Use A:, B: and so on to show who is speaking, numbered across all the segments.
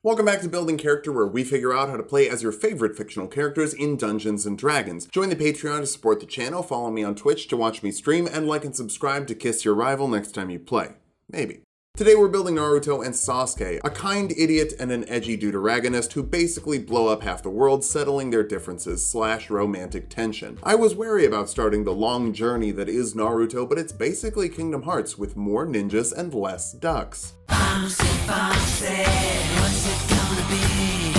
A: Welcome back to Building Character, where we figure out how to play as your favorite fictional characters in Dungeons & Dragons. Join the Patreon to support the channel, follow me on Twitch to watch me stream, and like and subscribe to kiss your rival next time you play. Maybe. Today we're building Naruto and Sasuke, a kind idiot and an edgy deuteragonist who basically blow up half the world, settling their differences / romantic tension. I was wary about starting the long journey that is Naruto, but it's basically Kingdom Hearts with more ninjas and less ducks.
B: Foxy, Foxy, what's it gonna be?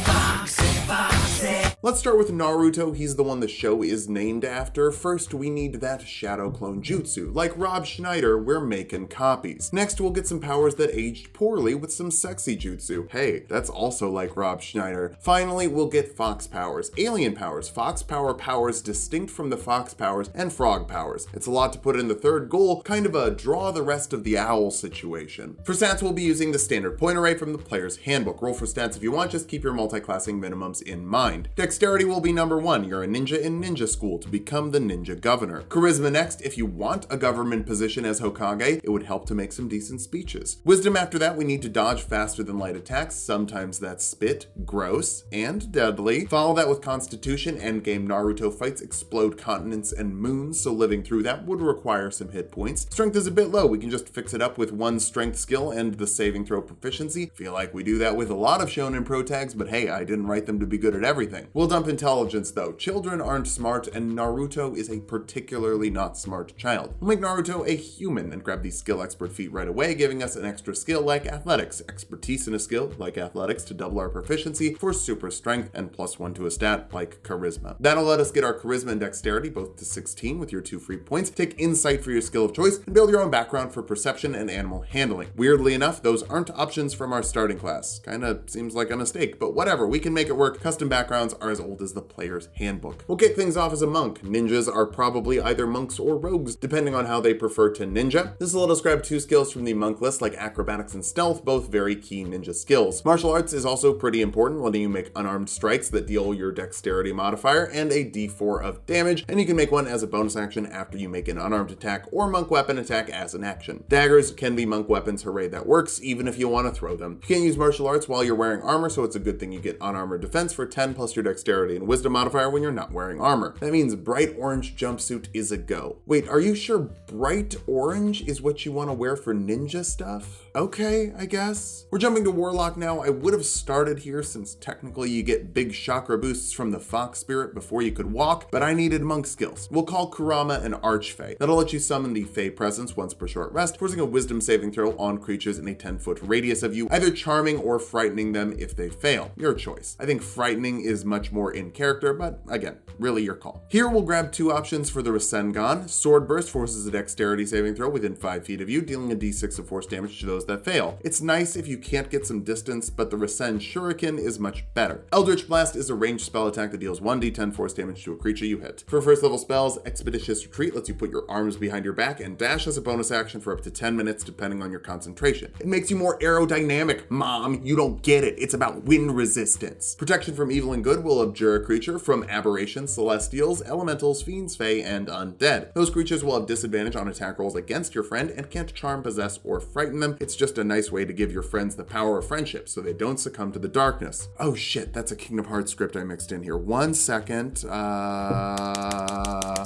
B: Foxy, Foxy.
A: Let's start with Naruto. He's the one the show is named after. First, we need that shadow clone jutsu. Like Rob Schneider, we're making copies. Next, we'll get some powers that aged poorly with some sexy jutsu. Hey, that's also like Rob Schneider. Finally, we'll get fox powers, alien powers, fox powers distinct from the fox powers, and frog powers. It's a lot to put in the third goal, kind of a draw the rest of the owl situation. For stats, we'll be using the standard point array from the player's handbook. Roll for stats if you want, just keep your multi-classing minimums in mind. Dexterity will be number 1. You're a ninja in ninja school to become the ninja governor. Charisma next. If you want a government position as hokage, it would help to make some decent speeches. Wisdom after that. We need to dodge faster than light attacks. Sometimes that's spit, gross, and deadly. Follow that with constitution. Endgame Naruto fights explode continents and moons, so living through that would require some hit points. Strength is a bit low. We can just fix it up with 1 strength skill and the saving throw proficiency. Feel like we do that with a lot of shonen pro tags, but hey, I didn't write them to be good at everything. We'll dump intelligence though. Children aren't smart, and Naruto is a particularly not smart child. We'll make Naruto a human and grab these skill expert feat right away, giving us an extra skill like athletics, expertise in a skill like athletics to double our proficiency for super strength, and +1 to a stat like charisma. That'll let us get our charisma and dexterity both to 16 with your 2 free points, take insight for your skill of choice, and build your own background for perception and animal handling. Weirdly enough, those aren't options from our starting class. Kinda seems like a mistake, but whatever, we can make it work. Custom backgrounds are as old as the player's handbook. We'll kick things off as a monk. Ninjas are probably either monks or rogues, depending on how they prefer to ninja. This will let us grab 2 skills from the monk list, like acrobatics and stealth, both very key ninja skills. Martial arts is also pretty important, letting you make unarmed strikes that deal your dexterity modifier and a d4 of damage, and you can make one as a bonus action after you make an unarmed attack or monk weapon attack as an action. Daggers can be monk weapons, hooray that works, even if you want to throw them. You can't use martial arts while you're wearing armor, so it's a good thing you get unarmored defense for 10 plus your dexterity and wisdom modifier when you're not wearing armor. That means bright orange jumpsuit is a go. Wait, are you sure bright orange is what you want to wear for ninja stuff? Okay, I guess. We're jumping to Warlock now. I would have started here since technically you get big chakra boosts from the fox spirit before you could walk, but I needed monk skills. We'll call Kurama an archfey. That'll let you summon the fey presence once per short rest, forcing a wisdom saving throw on creatures in a 10-foot radius of you, either charming or frightening them if they fail. Your choice. I think frightening is much more in character, but again, really your call. Here we'll grab 2 options for the Rasengan. Sword Burst forces a dexterity saving throw within 5 feet of you, dealing a d6 of force damage to those that fail. It's nice if you can't get some distance, but the Rasen Shuriken is much better. Eldritch Blast is a ranged spell attack that deals 1d10 force damage to a creature you hit. For first level spells, Expeditious Retreat lets you put your arms behind your back and dash as a bonus action for up to 10 minutes depending on your concentration. It makes you more aerodynamic. Mom, you don't get it. It's about wind resistance. Protection from evil and good will abjure a creature from aberrations, celestials, elementals, fiends, fae, and undead. Those creatures will have disadvantage on attack rolls against your friend and can't charm, possess, or frighten them. It's just a nice way to give your friends the power of friendship so they don't succumb to the darkness. Oh shit, that's a Kingdom Hearts script I mixed in here. 1 second.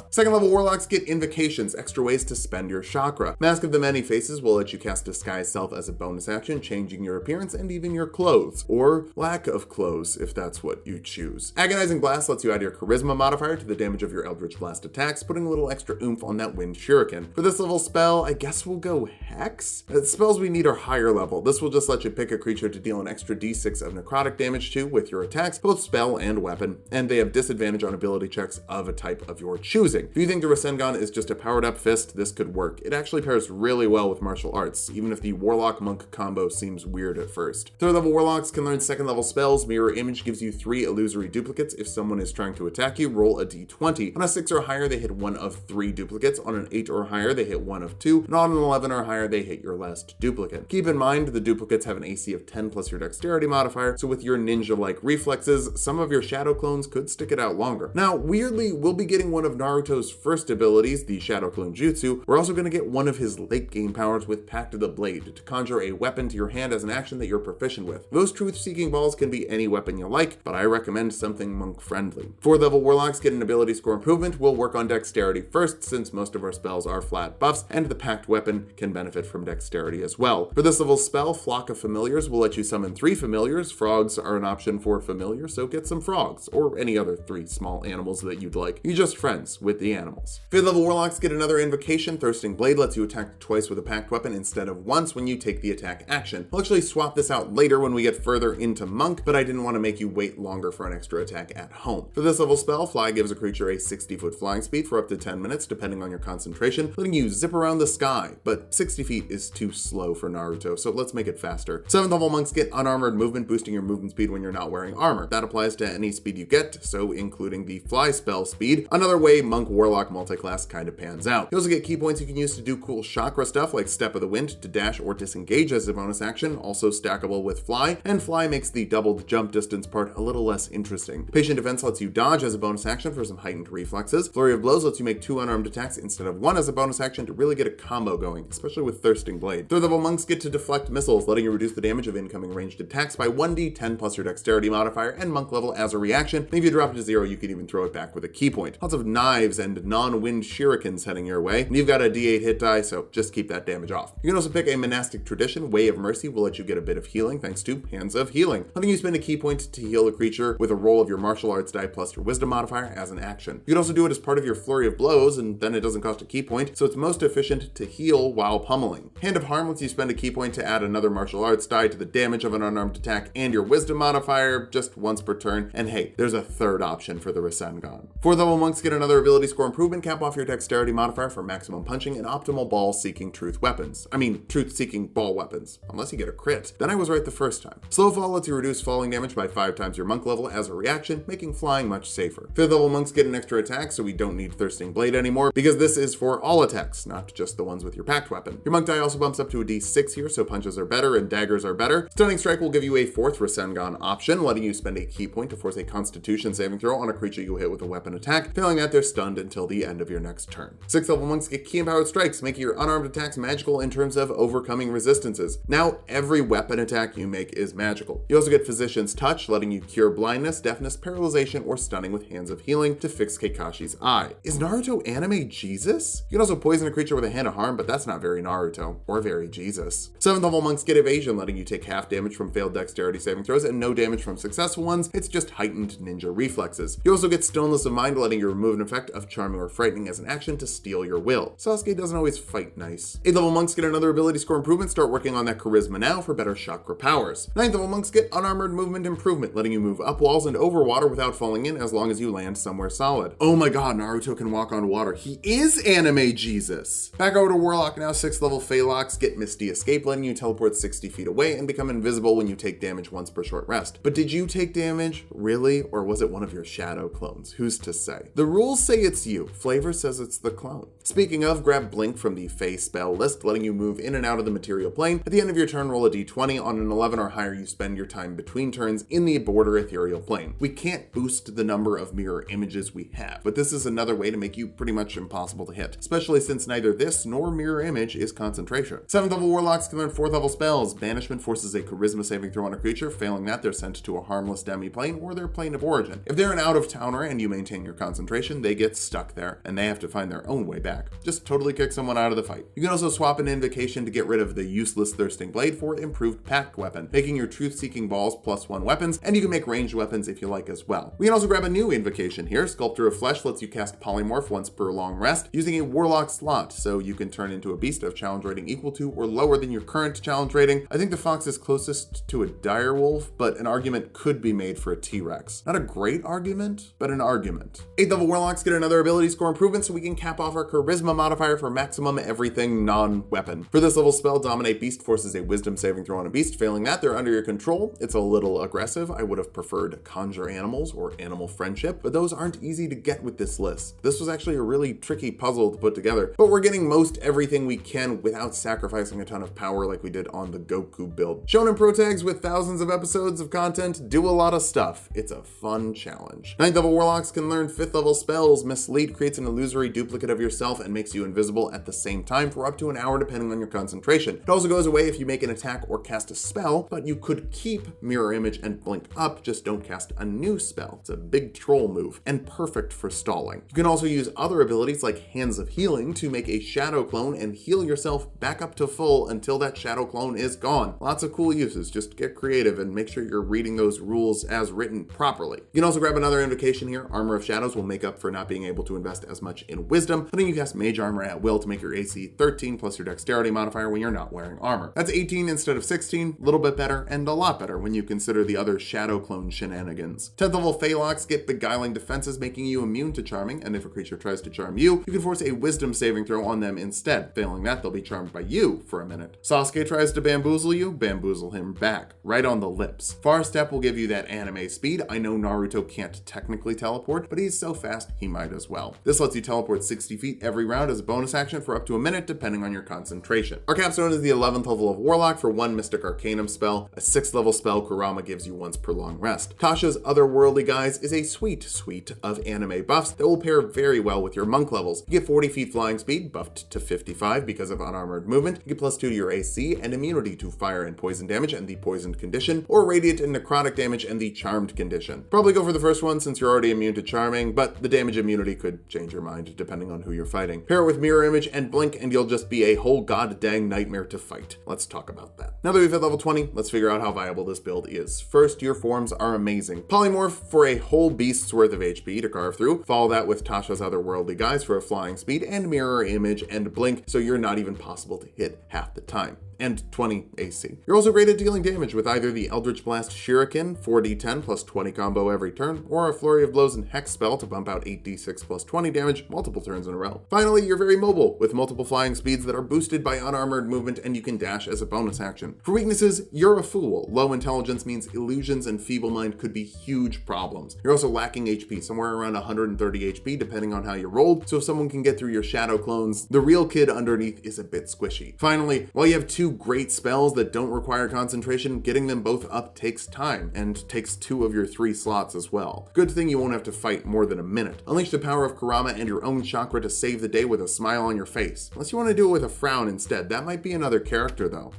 A: Second level warlocks get invocations, extra ways to spend your chakra. Mask of the Many Faces will let you cast Disguise Self as a bonus action, changing your appearance and even your clothes, or lack of clothes if that's what you choose. Agonizing Blast lets you add your charisma modifier to the damage of your Eldritch Blast attacks, putting a little extra oomph on that wind shuriken. For this level spell, I guess we'll go Hex? The spells we need are higher level. This will just let you pick a creature to deal an extra d6 of necrotic damage to with your attacks, both spell and weapon, and they have disadvantage on ability checks of a type of your choosing. If you think the Rasengan is just a powered up fist, this could work. It actually pairs really well with martial arts, even if the Warlock Monk combo seems weird at first. Third level Warlocks can learn second level spells. Mirror Image gives you 3 illusory duplicates. If someone is trying to attack you, roll a d20. On a 6 or higher, they hit 1 of 3 duplicates. On an 8 or higher, they hit 1 of 2. And on an 11 or higher, they hit your last duplicate. duplicate. Keep in mind, the duplicates have an AC of 10 plus your dexterity modifier, so with your ninja-like reflexes, some of your shadow clones could stick it out longer. Now, weirdly, we'll be getting one of Naruto's first abilities, the Shadow Clone Jutsu. We're also going to get one of his late game powers with Pact of the Blade to conjure a weapon to your hand as an action that you're proficient with. Those truth-seeking balls can be any weapon you like, but I recommend something monk-friendly. 4th level warlocks get an ability score improvement. We'll work on dexterity first, since most of our spells are flat buffs, and the pact weapon can benefit from dexterity as well. For this level spell, Flock of Familiars will let you summon 3 familiars. Frogs are an option for familiars, so get some frogs, or any other 3 small animals that you'd like. You're just friends with the animals. 5th level warlocks get another invocation. Thirsting Blade lets you attack twice with a pact weapon instead of once when you take the attack action. We'll actually swap this out later when we get further into monk, but I didn't want to make you wait longer for an extra attack at home. For this level spell, Fly gives a creature a 60-foot flying speed for up to 10 minutes, depending on your concentration, letting you zip around the sky, but 60 feet is too slow for Naruto, so let's make it faster. 7th level monks get unarmored movement, boosting your movement speed when you're not wearing armor. That applies to any speed you get, so including the fly spell speed. Another way monk warlock multiclass kind of pans out. You also get key points you can use to do cool chakra stuff like Step of the Wind to dash or disengage as a bonus action, also stackable with fly, and fly makes the doubled jump distance part a little less interesting. Patient defense lets you dodge as a bonus action for some heightened reflexes. Flurry of blows lets you make 2 unarmed attacks instead of 1 as a bonus action to really get a combo going, especially with Thirsting Blade. 3rd level monks get to deflect missiles, letting you reduce the damage of incoming ranged attacks by 1d10 plus your dexterity modifier and monk level as a reaction. And if you drop it to 0, you can even throw it back with a key point. Lots of knives and non-wind shurikens heading your way, and you've got a d8 hit die, so just keep that damage off. You can also pick a monastic tradition. Way of Mercy will let you get a bit of healing thanks to Hands of Healing, letting you spend a key point to heal a creature with a roll of your martial arts die plus your wisdom modifier as an action. You can also do it as part of your flurry of blows, and then it doesn't cost a key point, so it's most efficient to heal while pummeling. Hand of Harm lets you spend a key point to add another martial arts die to the damage of an unarmed attack and your wisdom modifier just once per turn, and hey, there's a third option for the Rasengan. 4th level monks get another ability score improvement. Cap off your dexterity modifier for maximum punching and optimal ball-seeking truth-seeking ball weapons, unless you get a crit. Then I was right the first time. Slow Fall lets you reduce falling damage by 5 times your monk level as a reaction, making flying much safer. 5th level monks get an extra attack, so we don't need Thirsting Blade anymore, because this is for all attacks, not just the ones with your pact weapon. Your monk die also bumps up to a d6 here, so punches are better and daggers are better. Stunning Strike will give you a 4th Rasengan option, letting you spend a key point to force a Constitution saving throw on a creature you hit with a weapon attack. Failing that, they're stunned until the end of your next turn. 6th level monks get Key Empowered Strikes, making your unarmed attacks magical in terms of overcoming resistances. Now, every weapon attack you make is magical. You also get Physician's Touch, letting you cure blindness, deafness, paralyzation, or stunning with Hands of Healing to fix Kakashi's eye. Is Naruto anime Jesus? You can also poison a creature with a Hand of Harm, but that's not very Naruto, or very Jesus. 7th level monks get Evasion, letting you take half damage from failed dexterity saving throws and no damage from successful ones. It's just heightened ninja reflexes. You also get Stillness of Mind, letting you remove an effect of Charming or Frightening as an action to steal your will. Sasuke doesn't always fight nice. 8th level monks get another ability score improvement. Start working on that charisma now for better chakra powers. 9th level monks get Unarmored Movement improvement, letting you move up walls and over water without falling in as long as you land somewhere solid. Oh my god, Naruto can walk on water. He is anime Jesus. Back over to Warlock now. 6th level Phaelocks get Misty Escape, letting you teleport 60 feet away and become invisible when you take damage once per short rest. But did you take damage? Really? Or was it one of your shadow clones? Who's to say? The rules say it's you. Flavor says it's the clone. Speaking of, grab Blink from the Fae spell list, letting you move in and out of the material plane. At the end of your turn, roll a d20. On an 11 or higher, you spend your time between turns in the border ethereal plane. We can't boost the number of mirror images we have, but this is another way to make you pretty much impossible to hit, especially since neither this nor mirror image is concentration. 7th level warlocks can learn 4th level spells. Banishment forces a charisma saving throw on a creature. Failing that, they're sent to a harmless demi-plane or their plane of origin. If they're an out-of-towner and you maintain your concentration, they get stuck there and they have to find their own way back. Just totally kick someone out of the fight. You can also swap an invocation to get rid of the useless Thirsting Blade for improved pact weapon, making your truth-seeking balls +1 weapons, and you can make ranged weapons if you like as well. We can also grab a new invocation here. Sculptor of Flesh lets you cast Polymorph once per long rest using a warlock slot, so you can turn into a beast of challenge rating equal to or lower than your current challenge rating. I think the fox is closest to a direwolf, but an argument could be made for a T-Rex. Not a great argument, but an argument. 8th level warlocks get another ability score improvement, so we can cap off our charisma modifier for maximum everything non-weapon. For this level spell, Dominate Beast forces a wisdom saving throw on a beast. Failing that, they're under your control. It's a little aggressive. I would have preferred Conjure Animals or Animal Friendship, but those aren't easy to get with this list. This was actually a really tricky puzzle to put together, but we're getting most everything we can without sacrificing a ton ton of power like we did on the Goku build. Shonen Pro tags with thousands of episodes of content do a lot of stuff. It's a fun challenge. 9th level Warlocks can learn 5th level spells. Mislead creates an illusory duplicate of yourself and makes you invisible at the same time for up to an hour depending on your concentration. It also goes away if you make an attack or cast a spell, but you could keep Mirror Image and Blink up, just don't cast a new spell. It's a big troll move and perfect for stalling. You can also use other abilities like Hands of Healing to make a shadow clone and heal yourself back up to full until that shadow clone is gone. Lots of cool uses. Just get creative and make sure you're reading those rules as written properly. You can also grab another invocation here. Armor of Shadows will make up for not being able to invest as much in Wisdom, letting you cast Mage Armor at will to make your AC 13 plus your Dexterity modifier when you're not wearing armor. That's 18 instead of 16, a little bit better and a lot better when you consider the other shadow clone shenanigans. 10th level Phaelocks get Beguiling Defenses, making you immune to charming, and if a creature tries to charm you, you can force a Wisdom saving throw on them instead. Failing that, they'll be charmed by you for a minute. Sasuke tries to bamboozle you, bamboozle him back, right on the lips. Far Step will give you that anime speed. I know Naruto can't technically teleport, but he's so fast he might as well. This lets you teleport 60 feet every round as a bonus action for up to a minute depending on your concentration. Our capstone is the 11th level of Warlock for 1 Mystic Arcanum spell. A 6th level spell Kurama gives you once per long rest. Tasha's Otherworldly Guise is a sweet suite of anime buffs that will pair very well with your monk levels. You get 40 feet flying speed, buffed to 55 because of unarmored movement. You get +2 to your AC and immunity to fire and poison damage and the poisoned condition, or radiant and necrotic damage and the charmed condition. Probably go for the first one since you're already immune to charming, but the damage immunity could change your mind depending on who you're fighting. Pair it with Mirror Image and Blink and you'll just be a whole god dang nightmare to fight. Let's talk about that. Now that we've hit level 20, let's figure out how viable this build is. First, your forms are amazing. Polymorph for a whole beast's worth of HP to carve through. Follow that with Tasha's Otherworldly Guise for a flying speed and Mirror Image and Blink so you're not even possible to hit half the time. And 20 AC. You're also great at dealing damage with either the Eldritch Blast Shuriken 4d10 plus 20 combo every turn, or a Flurry of Blows and Hex spell to bump out 8d6 plus 20 damage multiple turns in a row. Finally, you're very mobile with multiple flying speeds that are boosted by unarmored movement and you can dash as a bonus action. For weaknesses, you're a fool. Low intelligence means illusions and feeble mind could be huge problems. You're also lacking HP, somewhere around 130 HP depending on how you rolled, so if someone can get through your shadow clones, the real kid underneath is a bit squishy. Finally, while you have 2 great spells that don't require concentration, getting them both up takes time and takes 2 of your 3 slots as well. Good thing you won't have to fight more than a minute. Unleash the power of Kurama and your own charkra to save the day with a smile on your face. Unless you want to do it with a frown instead. That might be another character though.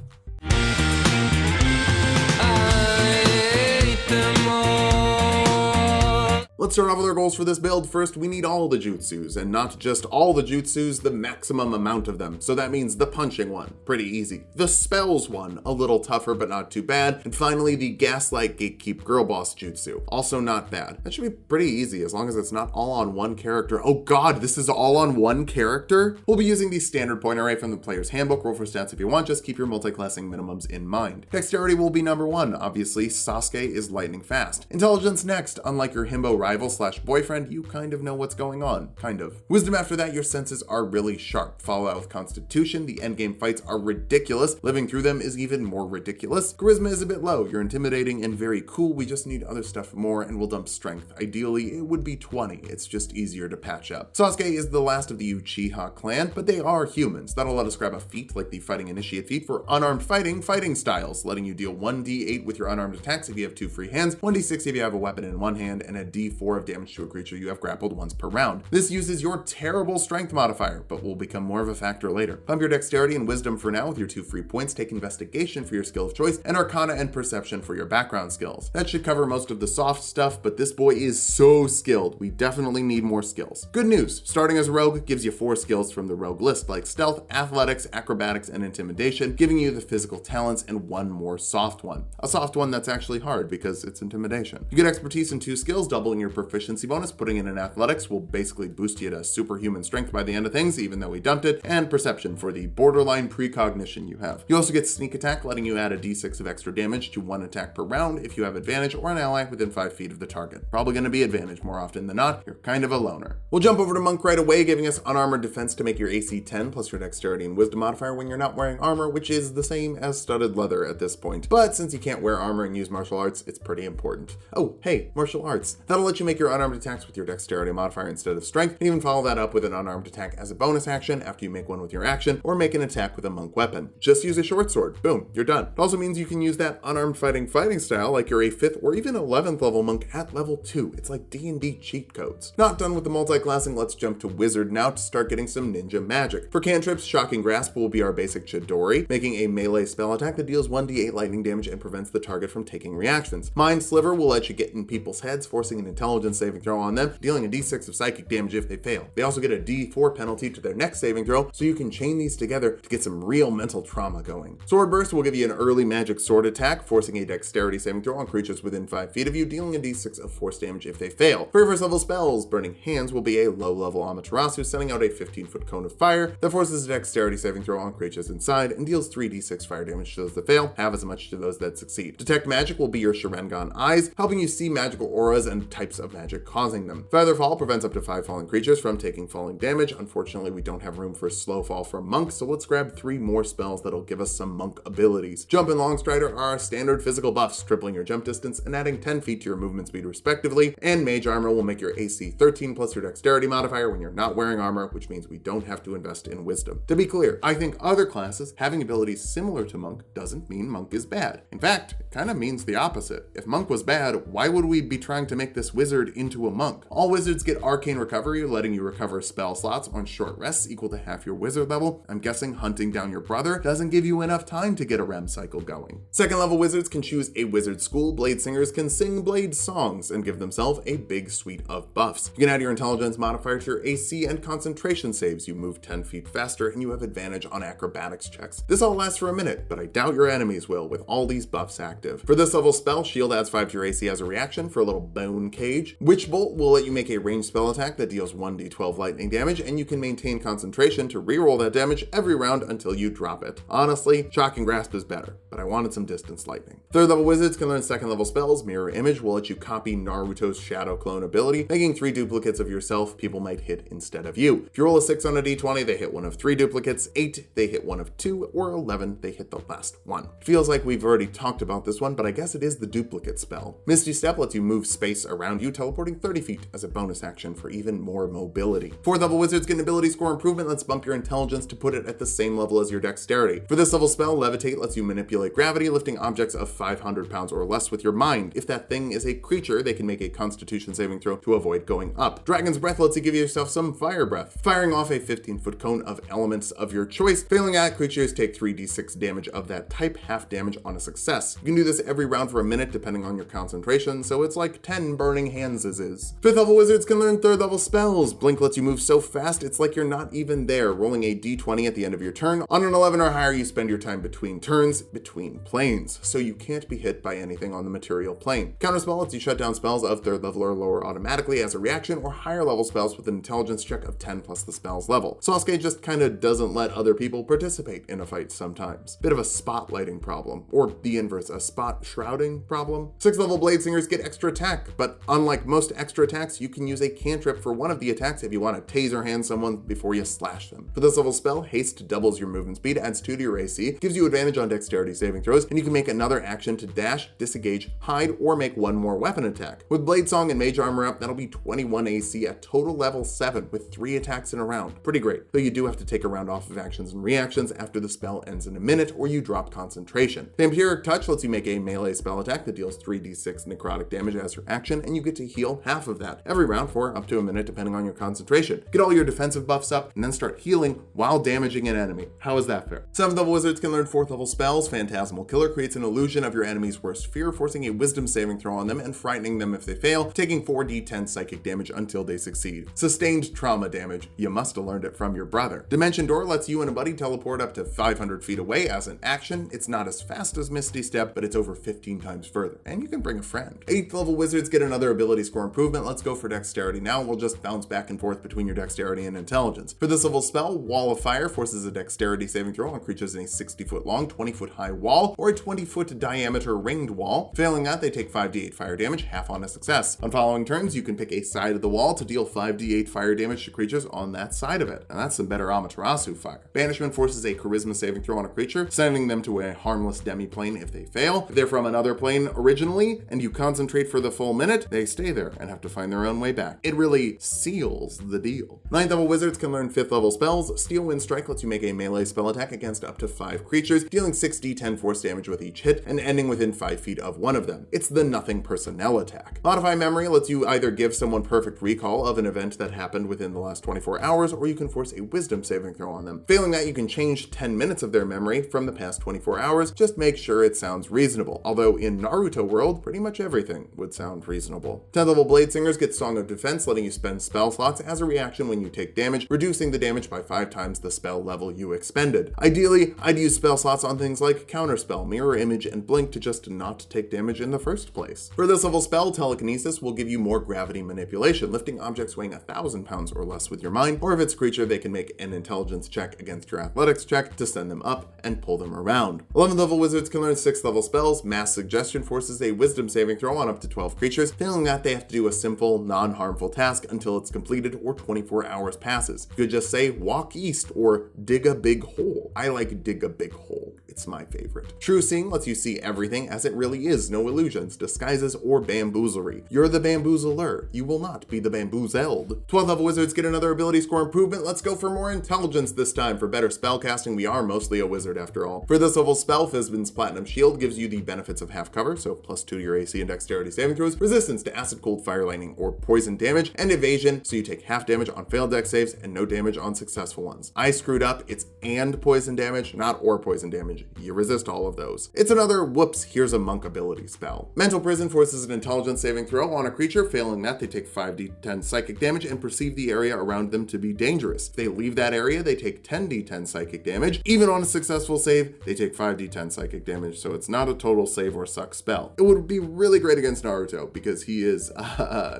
A: Let's start off with our goals for this build. First, we need all the jutsus, and not just all the jutsus, the maximum amount of them. So that means the punching one, pretty easy. The spells one, a little tougher but not too bad. And finally, the Gaslight Gatekeep Girl Boss jutsu, also not bad. That should be pretty easy as long as it's not all on one character. Oh god, this is all on one character? We'll be using the standard point array from the player's handbook. Roll for stats if you want, just keep your multi-classing minimums in mind. Dexterity will be number 1. Obviously, Sasuke is lightning fast. Intelligence next. Unlike your himbo rival/boyfriend, you kind of know what's going on. Kind of. Wisdom after that, your senses are really sharp. Follow out with Constitution. The endgame fights are ridiculous. Living through them is even more ridiculous. Charisma is a bit low. You're intimidating and very cool. We just need other stuff more and we'll dump Strength. Ideally, it would be 20. It's just easier to patch up. Sasuke is the last of the Uchiha clan, but they are humans. That'll let us grab a feat like the Fighting Initiate feat for unarmed fighting styles, letting you deal 1d8 with your unarmed attacks if you have 2 free hands, 1d6 if you have a weapon in one hand, and a d4 of damage to a creature you have grappled once per round. This uses your terrible strength modifier, but will become more of a factor later. Pump your dexterity and wisdom for now with your 2 free points, take investigation for your skill of choice, and arcana and perception for your background skills. That should cover most of the soft stuff, but this boy is so skilled. We definitely need more skills. Good news, starting as a rogue gives you 4 skills from the rogue list, like stealth, athletics, acrobatics, and intimidation, giving you the physical talents and 1 more soft one. A soft one that's actually hard because it's intimidation. You get expertise in 2 skills, doubling your proficiency bonus. Putting in an athletics will basically boost you to superhuman strength by the end of things, even though we dumped it, and perception for the borderline precognition you have. You also get sneak attack, letting you add a d6 of extra damage to 1 attack per round if you have advantage or an ally within 5 feet of the target. Probably going to be advantage more often than not. You're kind of a loner. We'll jump over to Monk right away, giving us unarmored defense to make your AC 10 plus your dexterity and wisdom modifier when you're not wearing armor, which is the same as studded leather at this point. But since you can't wear armor and use martial arts, it's pretty important. Oh, hey, martial arts. That'll let you make make your unarmed attacks with your dexterity modifier instead of strength, and even follow that up with an unarmed attack as a bonus action after you make one with your action, or make an attack with a monk weapon. Just use a short sword. Boom, you're done. It also means you can use that unarmed fighting style like you're a 5th or even 11th level monk at level 2. It's like D&D cheat codes. Not done with the multi-classing, let's jump to wizard now to start getting some ninja magic. For cantrips, Shocking Grasp will be our basic Chidori, making a melee spell attack that deals 1d8 lightning damage and prevents the target from taking reactions. Mind Sliver will let you get in people's heads, forcing an intelligence saving throw on them, dealing a d6 of psychic damage if they fail. They also get a d4 penalty to their next saving throw, so you can chain these together to get some real mental trauma going. Sword Burst will give you an early magic sword attack, forcing a dexterity saving throw on creatures within 5 feet of you, dealing a d6 of force damage if they fail. For your first level spells, Burning Hands will be a low level Amaterasu, sending out a 15-foot cone of fire that forces a dexterity saving throw on creatures inside and deals 3d6 fire damage to those that fail, half as much to those that succeed. Detect Magic will be your Sharingan Eyes, helping you see magical auras and types of magic causing them. Feather Fall prevents up to 5 falling creatures from taking falling damage. Unfortunately, we don't have room for Slow Fall from monks, so let's grab 3 more spells that'll give us some monk abilities. Jump and Long Strider are our standard physical buffs, tripling your jump distance and adding 10 feet to your movement speed respectively, and Mage Armor will make your AC 13 plus your dexterity modifier when you're not wearing armor, which means we don't have to invest in wisdom. To be clear, I think other classes having abilities similar to monk doesn't mean monk is bad. In fact, it kind of means the opposite. If monk was bad, why would we be trying to make this wizard into a monk? All wizards get Arcane Recovery, letting you recover spell slots on short rests equal to half your wizard level. I'm guessing hunting down your brother doesn't give you enough time to get a REM cycle going. Second level wizards can choose a wizard school. Blade singers can sing blade songs and give themselves a big suite of buffs. You can add your intelligence modifier to your AC and concentration saves. You move 10 feet faster and you have advantage on acrobatics checks. This all lasts for a minute, but I doubt your enemies will with all these buffs active. For this level spell, Shield adds 5 to your AC as a reaction for a little bone cage. Witch Bolt will let you make a ranged spell attack that deals 1d12 lightning damage, and you can maintain concentration to reroll that damage every round until you drop it. Honestly, Shocking Grasp is better, but I wanted some distance lightning. Third level wizards can learn second level spells. Mirror Image will let you copy Naruto's Shadow Clone ability, making 3 duplicates of yourself people might hit instead of you. If you roll a 6 on a d20, they hit one of 3 duplicates, 8, they hit one of 2, or 11, they hit the last one. It feels like we've already talked about this one, but I guess it is the duplicate spell. Misty Step lets you move space around you, teleporting 30 feet as a bonus action for even more mobility. Fourth level wizards get an ability score improvement. Let's bump your intelligence to put it at the same level as your dexterity. For this level spell, Levitate lets you manipulate gravity, lifting objects of 500 pounds or less with your mind. If that thing is a creature, they can make a constitution saving throw to avoid going up. Dragon's Breath lets you give yourself some fire breath, firing off a 15-foot cone of elements of your choice. Failing at, creatures take 3d6 damage of that type, half damage on a success. You can do this every round for a minute depending on your concentration, so it's like 10 Burning Hands is. Fifth level wizards can learn third level spells. Blink lets you move so fast it's like you're not even there, rolling a d20 at the end of your turn. On an 11 or higher, you spend your time between turns, between planes, so you can't be hit by anything on the material plane. Counterspell lets you shut down spells of third level or lower automatically as a reaction, or higher level spells with an intelligence check of 10 plus the spell's level. Sasuke just kinda doesn't let other people participate in a fight sometimes. Bit of a spotlighting problem, or the inverse, a spot shrouding problem. Sixth level blade singers get extra attack, but unlike most extra attacks, you can use a cantrip for one of the attacks if you want to taser hand someone before you slash them. For this level spell, haste doubles your movement speed, adds 2 to your AC, gives you advantage on dexterity saving throws, and you can make another action to dash, disengage, hide, or make one more weapon attack. With Blade Song and Mage Armor up, that'll be 21 AC at total level 7 with 3 attacks in a round. Pretty great, though you do have to take a round off of actions and reactions after the spell ends in a minute or you drop concentration. Vampiric Touch lets you make a melee spell attack that deals 3d6 necrotic damage as your action, and you get to heal half of that every round for up to a minute depending on your concentration. Get all your defensive buffs up and then start healing while damaging an enemy. How is that fair? 7th level wizards can learn 4th level spells. Phantasmal Killer creates an illusion of your enemy's worst fear, forcing a wisdom saving throw on them and frightening them if they fail, taking 4d10 psychic damage until they succeed. Sustained trauma damage. You must have learned it from your brother. Dimension Door lets you and a buddy teleport up to 500 feet away as an action. It's not as fast as Misty Step, but it's over 15 times further. And you can bring a friend. 8th level wizards get another ability score improvement. Let's go for dexterity now. We'll just bounce back and forth between your dexterity and intelligence. For this level spell, Wall of Fire forces a dexterity saving throw on creatures in a 60-foot long, 20-foot high wall, or a 20-foot diameter ringed wall. Failing that, they take 5d8 fire damage, half on a success. On following turns, you can pick a side of the wall to deal 5d8 fire damage to creatures on that side of it. And that's some better Amaterasu fire. Banishment forces a charisma saving throw on a creature, sending them to a harmless demi-plane if they fail. If they're from another plane originally, and you concentrate for the full minute, they stay there and have to find their own way back. It really seals the deal. 9th level wizards can learn 5th level spells. Steel Wind Strike lets you make a melee spell attack against up to 5 creatures, dealing 6d10 force damage with each hit and ending within 5 feet of one of them. It's the nothing personnel attack. Modify Memory lets you either give someone perfect recall of an event that happened within the last 24 hours, or you can force a wisdom saving throw on them. Failing that, you can change 10 minutes of their memory from the past 24 hours. Just make sure it sounds reasonable. Although in Naruto world, pretty much everything would sound reasonable. 10th level Blade Singers get Song of Defense, letting you spend spell slots as a reaction when you take damage, reducing the damage by 5 times the spell level you expended. Ideally, I'd use spell slots on things like Counterspell, Mirror Image, and Blink to just not take damage in the first place. For this level spell, Telekinesis will give you more gravity manipulation, lifting objects weighing 1,000 pounds or less with your mind, or if it's a creature, they can make an intelligence check against your athletics check to send them up and pull them around. 11th level wizards can learn 6th level spells. Mass Suggestion forces a wisdom saving throw on up to 12 creatures. Failing that, they have to do a simple, non-harmful task until it's completed or 24 hours passes. You could just say, walk east or dig a big hole. I like dig a big hole. It's my favorite. True Seeing lets you see everything as it really is, no illusions, disguises, or bamboozlery. You're the bamboozler. You will not be the bamboozled. 12th level wizards get another ability score improvement. Let's go for more intelligence this time. For better spell casting, we are mostly a wizard after all. For this level spell, Fizban's Platinum Shield gives you the benefits of half cover, so +2 to your AC and dexterity saving throws, resistance to acid, cold, fire, lightning, or poison damage, and evasion, so you take half damage on failed dex saves and no damage on successful ones. I screwed up. It's and poison damage, not or poison damage. You resist all of those. It's another whoops, here's a monk ability spell. Mental Prison forces an intelligence saving throw on a creature. Failing that, they take 5d10 psychic damage and perceive the area around them to be dangerous. If they leave that area, they take 10d10 psychic damage. Even on a successful save, they take 5d10 psychic damage, so it's not a total save or suck spell. It would be really great against Naruto because he is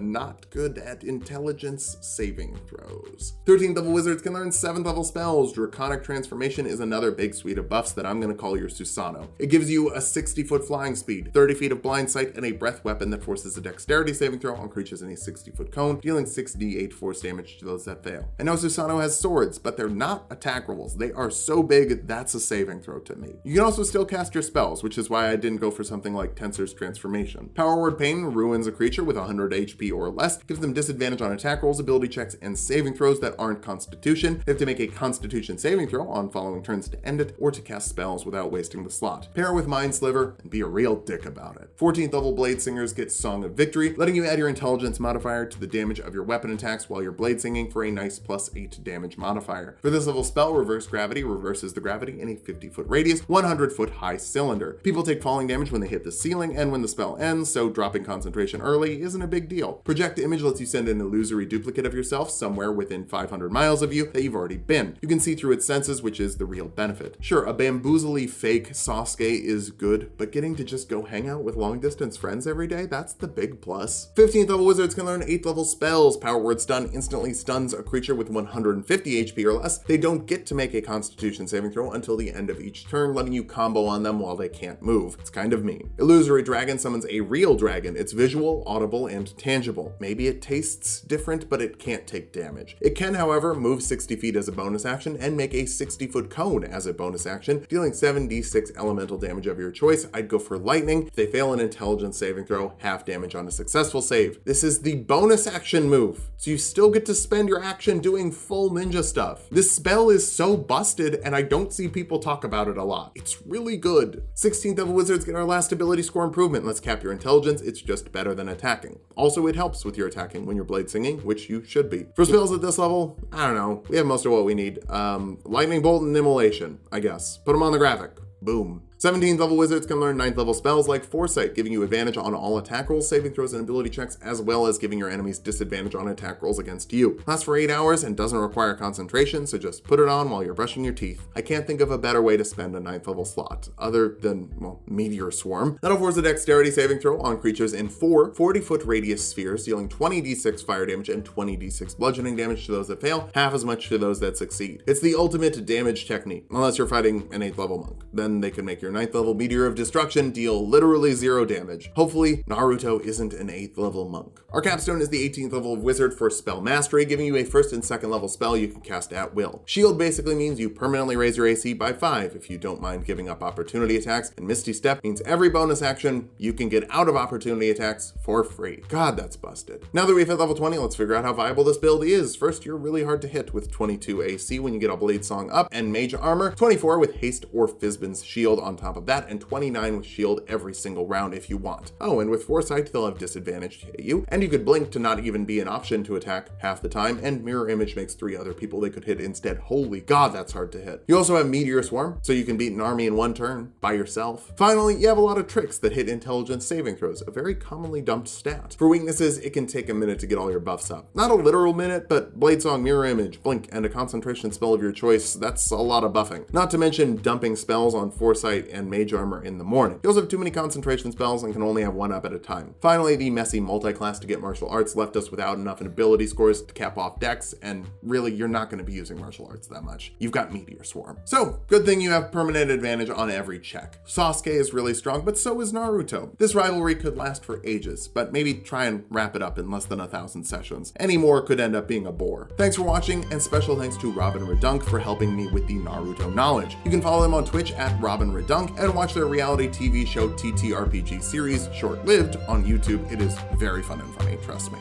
A: not good at intelligence saving throws. 13th level wizards can learn 7th level spells. Draconic Transformation is another big suite of buffs that I'm going to call your Susanoo. It gives you a 60-foot flying speed, 30 feet of blind sight, and a breath weapon that forces a dexterity saving throw on creatures in a 60-foot cone, dealing 6d8 force damage to those that fail. I know Susanoo has swords, but they're not attack rolls. They are so big, that's a saving throw to me. You can also still cast your spells, which is why I didn't go for something like Tensor's Transformation. Power Word Pain ruins a creature with 100 HP or less, gives them disadvantage on attack rolls, ability checks, and saving throws that aren't Constitution. They have to make a Constitution saving throw on following turns to end it, or to cast spells without wasting the slot. Pair it with Mind Sliver and be a real dick about it. 14th level Blade Singers get Song of Victory, letting you add your intelligence modifier to the damage of your weapon attacks while you're blade singing for a nice +8 damage modifier. For this level spell, Reverse Gravity reverses the gravity in a 50-foot radius, 100-foot high cylinder. People take falling damage when they hit the ceiling and when the spell ends, so dropping concentration early isn't a big deal. Project Image lets you send an illusory duplicate of yourself somewhere within 500 miles of you that you've already been. You can see through its senses, which is the real benefit. Sure, a bamboozly fake Sasuke is good, but getting to just go hang out with long-distance friends every day, that's the big plus. 15th level wizards can learn 8th level spells. Power Word Stun instantly stuns a creature with 150 HP or less. They don't get to make a Constitution saving throw until the end of each turn, letting you combo on them while they can't move. It's kind of mean. Illusory Dragon summons a real dragon. It's visual, audible, and tangible. Maybe it tastes different, but it can't take damage. It can, however, move 60 feet as a bonus action and make a 60-foot cone as a bonus action, dealing 7d6 elemental damage of your choice. I'd go for lightning. If they fail an intelligence saving throw, half damage on a successful save. This is the bonus action move, so you still get to spend your action doing full ninja stuff. This spell is so busted, and I don't see people talk about it a lot. It's really good. 16th level wizards get our last ability score improvement. Let's cap your intelligence. It's just better than attacking. Also, it helps with your attacking when you're blade singing, which you should be. For spells at this level, I don't know. We have most of what we need. Lightning Bolt and Immolation, I guess. Put them on the graphic. Boom. 17th level wizards can learn 9th level spells like Foresight, giving you advantage on all attack rolls, saving throws, and ability checks, as well as giving your enemies disadvantage on attack rolls against you. Lasts for 8 hours and doesn't require concentration, so just put it on while you're brushing your teeth. I can't think of a better way to spend a 9th level slot, other than, well, Meteor Swarm. That'll force a dexterity saving throw on creatures in 4 40-foot radius spheres, dealing 20d6 fire damage and 20d6 bludgeoning damage to those that fail, half as much to those that succeed. It's the ultimate damage technique, unless you're fighting an 8th level monk. Then they can make your 9th level Meteor of Destruction, deal literally 0 damage. Hopefully, Naruto isn't an 8th level monk. Our capstone is the 18th level of Wizard for Spell Mastery, giving you a 1st and 2nd level spell you can cast at will. Shield basically means you permanently raise your AC by 5 if you don't mind giving up opportunity attacks, and Misty Step means every bonus action you can get out of opportunity attacks for free. God, that's busted. Now that we've hit level 20, let's figure out how viable this build is. First, you're really hard to hit with 22 AC when you get a Blade Song up and Mage Armor, 24 with Haste or Fizban's Shield on top of that, and 29 with Shield every single round if you want. Oh, and with Foresight, they'll have disadvantage to hit you, and you could blink to not even be an option to attack half the time, and Mirror Image makes 3 other people they could hit instead. Holy God, that's hard to hit. You also have Meteor Swarm, so you can beat an army in 1 turn by yourself. Finally, you have a lot of tricks that hit intelligence saving throws, a very commonly dumped stat. For weaknesses, it can take a minute to get all your buffs up. Not a literal minute, but Blade Song, Mirror Image, Blink, and a concentration spell of your choice, that's a lot of buffing. Not to mention dumping spells on Foresight and Mage Armor in the morning. You also have too many concentration spells and can only have 1 up at a time. Finally, the messy multi-class to get martial arts left us without enough in ability scores to cap off decks, and really, you're not going to be using martial arts that much. You've got Meteor Swarm. So, good thing you have permanent advantage on every check. Sasuke is really strong, but so is Naruto. This rivalry could last for ages, but maybe try and wrap it up in less than 1,000 sessions. Any more could end up being a bore. Thanks for watching, and special thanks to Robin Redunk for helping me with the Naruto knowledge. You can follow him on Twitch at Robin Redunk and watch their reality TV show TTRPG series, Short Lived, on YouTube. It is very fun and funny, trust me.